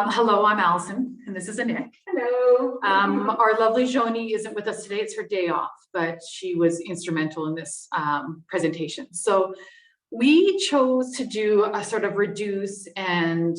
Hello, I'm Allison, and this is Nick. Hello. Our lovely Joni isn't with us today. It's her day off, but she was instrumental in this presentation. So we chose to do a sort of reduce and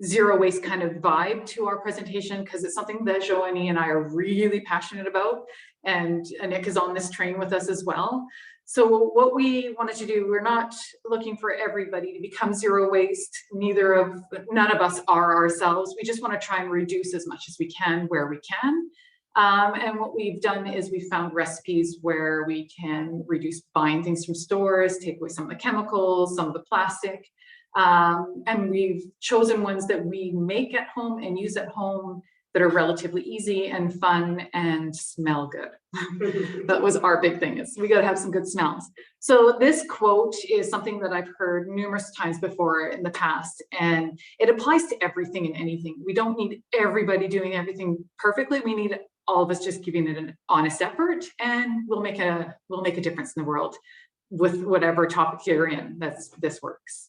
zero waste kind of vibe to our presentation because it's something that Joni and I are really passionate about, and Nick is on this train with us as well. So what we wanted to do, we're not looking for everybody to become zero waste. None of us are ourselves. We just want to try and reduce as much as we can where we can. And what we've done is we found recipes where we can reduce buying things from stores, take away some of the chemicals, some of the plastic. And we've chosen ones that we make at home and use at home that are relatively easy and fun and smell good. That was our big thing, is we got to have some good smells. So this quote is something that I've heard numerous times before in the past, and it applies to everything and anything. We don't need everybody doing everything perfectly. We need all of us just giving it an honest effort, and we'll make a difference in the world with whatever topic you're in. This works.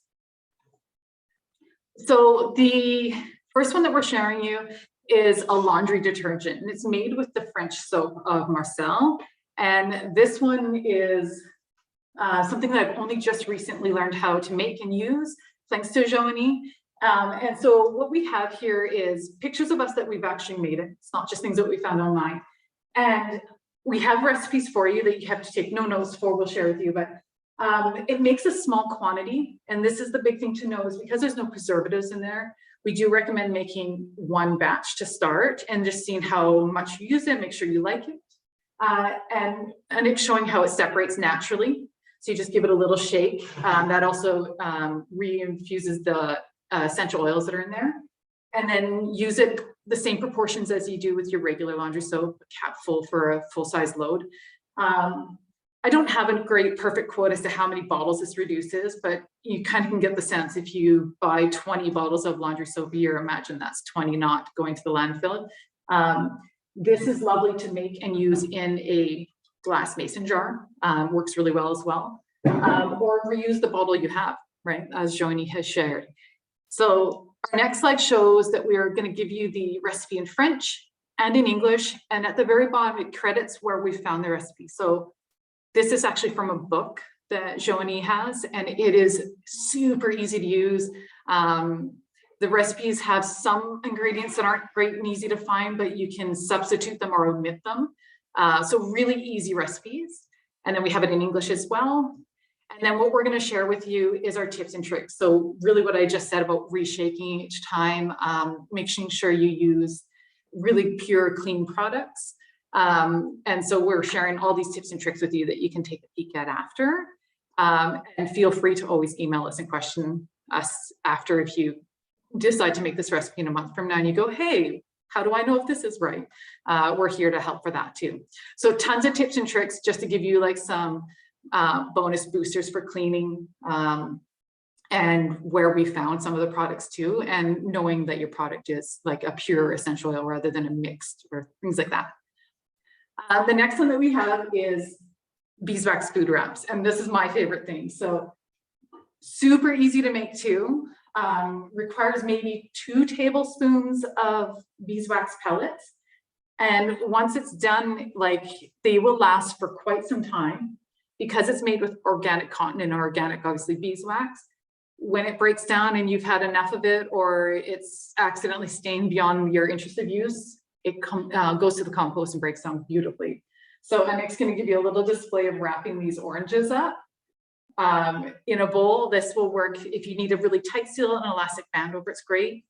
So the first one that we're sharing you is a laundry detergent, and it's made with the French soap of Marcel. And this one is something that I've only just recently learned how to make and use, thanks to Joni. And so what we have here is pictures of us that we've actually made it. It's not just things that we found online. And we have recipes for you that you have to take no notes for, we'll share with you, but it makes a small quantity. And this is the big thing to know, is because there's no preservatives in there, we do recommend making one batch to start and just seeing how much you use it, make sure you like it. And it's showing how it separates naturally. So you just give it a little shake. That also reinfuses the essential oils that are in there. And then use it the same proportions as you do with your regular laundry soap, a cap full for a full-size load. I don't have a great perfect quote as to how many bottles this reduces, but you kind of can get the sense. If you buy 20 bottles of laundry soap a year, imagine that's 20 not going to the landfill. This is lovely to make and use in a glass mason jar. Works really well as well. Or reuse the bottle you have, right, as Joni has shared. So our next slide shows that we are going to give you the recipe in French and in English. And at the very bottom, it credits where we found the recipe. So this is actually from a book that Joni has, and it is super easy to use. The recipes have some ingredients that aren't great and easy to find, but you can substitute them or omit them. So really easy recipes. And then we have it in English as well. And then what we're going to share with you is our tips and tricks. So really what I just said about reshaking each time, making sure you use really pure, clean products. And so we're sharing all these tips and tricks with you that you can take a peek at after. And feel free to always email us and question us after if you decide to make this recipe in a month from now and you go, hey, how do I know if this is right? We're here to help for that too. So tons of tips and tricks just to give you like some bonus boosters for cleaning, and where we found some of the products too, and knowing that your product is like a pure essential oil rather than a mixed or things like that. The next one that we have is beeswax food wraps, and this is my favorite thing. So super easy to make too. Requires maybe 2 tablespoons of beeswax pellets, and once it's done, like, they will last for quite some time because it's made with organic cotton and organic, obviously, beeswax. When it breaks down and you've had enough of it, or it's accidentally stained beyond your interest of use, it goes to the compost and breaks down beautifully. So Nick's going to give you a little display of wrapping these oranges up in a bowl. This will work if you need a really tight seal and elastic band over. It's great.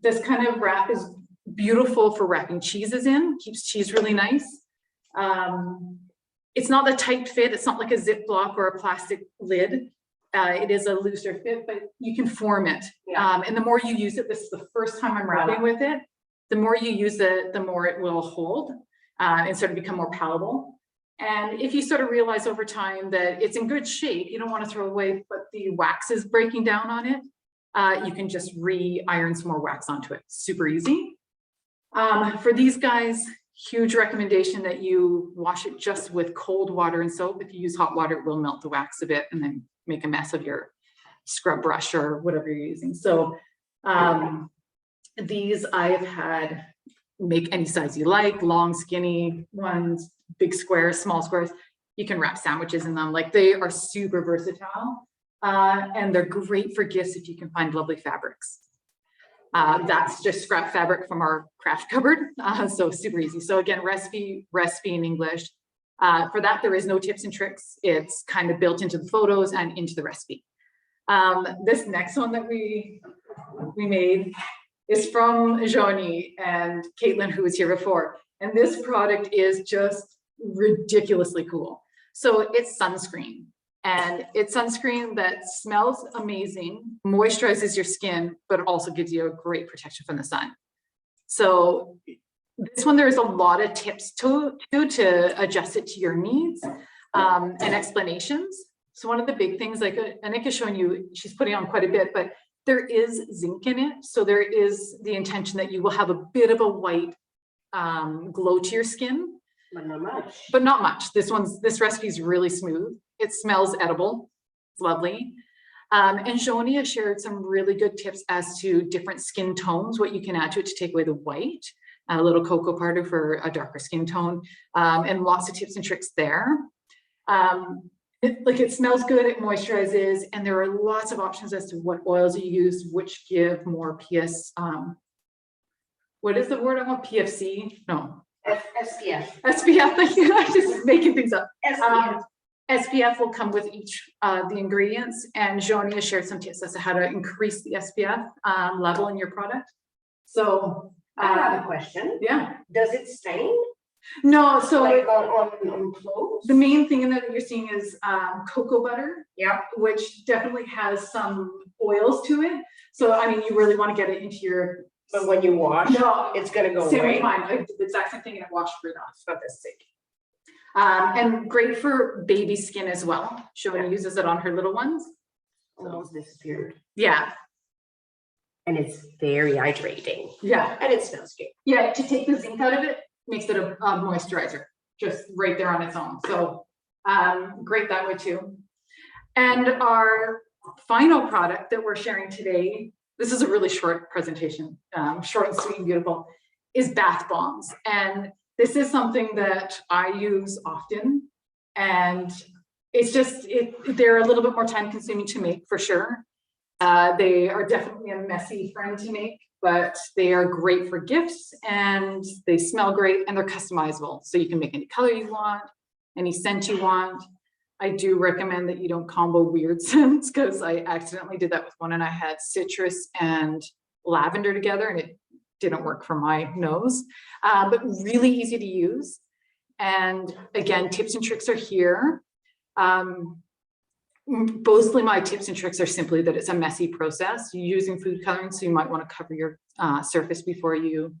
This kind of wrap is beautiful for wrapping cheeses in. Keeps cheese really nice. It's not a tight fit. It's not like a Ziploc or a plastic lid. It is a looser fit, but you can form it. Yeah. And the more you use it, this is the first time I'm wrapping with it. The more you use it, the more it will hold and sort of become more palatable. And if you sort of realize over time that it's in good shape, you don't want to throw away, but the wax is breaking down on it, you can just re-iron some more wax onto it. Super easy. For these guys, huge recommendation that you wash it just with cold water and soap. If you use hot water, it will melt the wax a bit and then make a mess of your scrub brush or whatever you're using. So These I have had, make any size you like, long, skinny ones, big squares, small squares. You can wrap sandwiches in them. Like, they are super versatile, and they're great for gifts if you can find lovely fabrics. That's just scrap fabric from our craft cupboard, so super easy. So again, recipe in English. For that, there is no tips and tricks. It's kind of built into the photos and into the recipe. This next one that we made is from Johnny and Caitlin, who was here before. And this product is just ridiculously cool. So it's sunscreen, and it's sunscreen that smells amazing, moisturizes your skin, but also gives you a great protection from the sun. So this one, there's a lot of tips to adjust it to your needs, and explanations. So one of the big things, like Anika's showing you, she's putting on quite a bit, but there is zinc in it. So there is the intention that you will have a bit of a white glow to your skin. But not much. But not much. This recipe is really smooth. It smells edible. It's lovely. And Jonia shared some really good tips as to different skin tones, what you can add to it to take away the white, a little cocoa powder for a darker skin tone, and lots of tips and tricks there. It smells good, it moisturizes, and there are lots of options as to what oils you use, which give more what is the word I want? PFC? No. SPF. SPF, thank you. I'm just making things up. SPF. SPF will come with each the ingredients, and Jonia shared some tips as to how to increase the SPF level in your product. So I have a question. Yeah. Does it stain? No, so like on clothes? The main thing that you're seeing is cocoa butter. Yeah. Which definitely has some oils to it. So I mean, you really want to get it into your. But when you wash, no, it's gonna go same away. with mine. I did the exact same thing and it washed right off. For this sake. And great for baby skin as well. Shona uses it on her little ones. Almost disappeared. Yeah. And it's very hydrating. Yeah. And it smells good. Yeah, to take the zinc out of it makes it a moisturizer, just right there on its own. So great that way too. And our final product that we're sharing today, this is a really short presentation, short and sweet and beautiful, is bath bombs. And this is something that I use often, and it's just, they're a little bit more time consuming to make for sure. They are definitely a messy friend to make, but they are great for gifts, and they smell great, and they're customizable. So you can make any color you want, any scent you want. I do recommend that you don't combo weird scents, because I accidentally did that with one, and I had citrus and lavender together, and it didn't work for my nose, but really easy to use. And again, tips and tricks are here. Mostly my tips and tricks are simply that it's a messy process. You're using food coloring, so you might want to cover your surface before you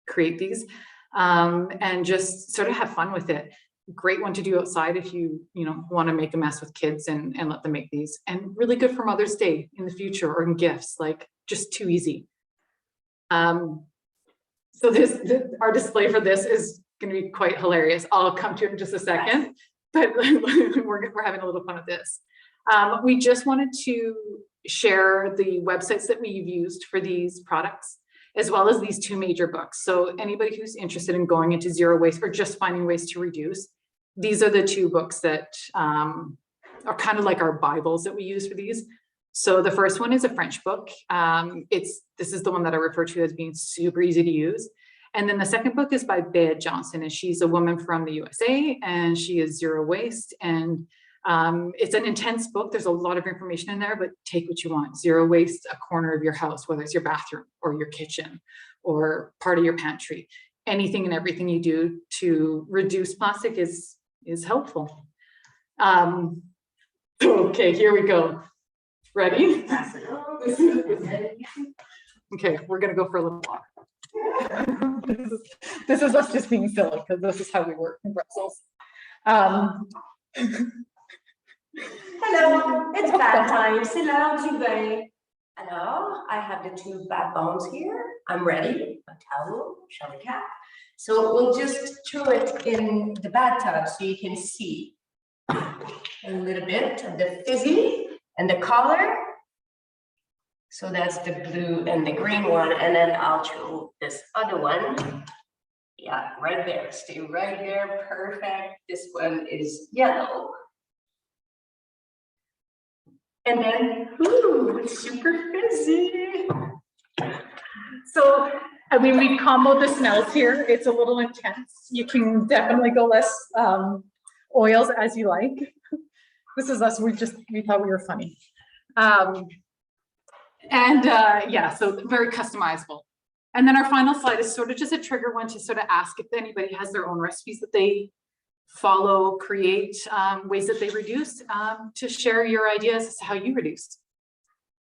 create these, and just sort of have fun with it. Great one to do outside if you want to make a mess with kids and let them make these, and really good for Mother's Day in the future or in gifts, like just too easy. So our display for this is going to be quite hilarious. I'll come to it in just a second, but we're having a little fun with this. We just wanted to share the websites that we've used for these products, as well as these two major books. So anybody who's interested in going into zero waste or just finding ways to reduce, these are the two books that are kind of like our Bibles that we use for these. So the first one is a French book. This is the one that I refer to as being super easy to use. And then the second book is by Bea Johnson, and she's a woman from the USA, and she is zero waste. And it's an intense book. There's a lot of information in there, but take what you want. Zero waste, a corner of your house, whether it's your bathroom or your kitchen or part of your pantry. Anything and everything you do to reduce plastic is helpful. Okay, here we go. Ready? Okay, we're gonna go for a little walk. This is us just being silly, because this is how we work in Brussels. Hello, it's bath time. C'est l'heure du bain. Alors, I have the two bath bombs here. I'm ready. A towel, shower cap. So we'll just throw it in the bathtub so you can see a little bit of the fizzy and the color. So that's the blue and the green one, and then I'll show this other one. Yeah, right there, stay right there, perfect. This one is yellow. And then, ooh, it's super fizzy. So, I mean, we comboed the smells here. It's a little intense. You can definitely go less oils as you like. This is us. We thought we were funny. Yeah, so very customizable. And then our final slide is sort of just a trigger one to sort of ask if anybody has their own recipes that they follow, create, ways that they reduce, to share your ideas as to how you reduce.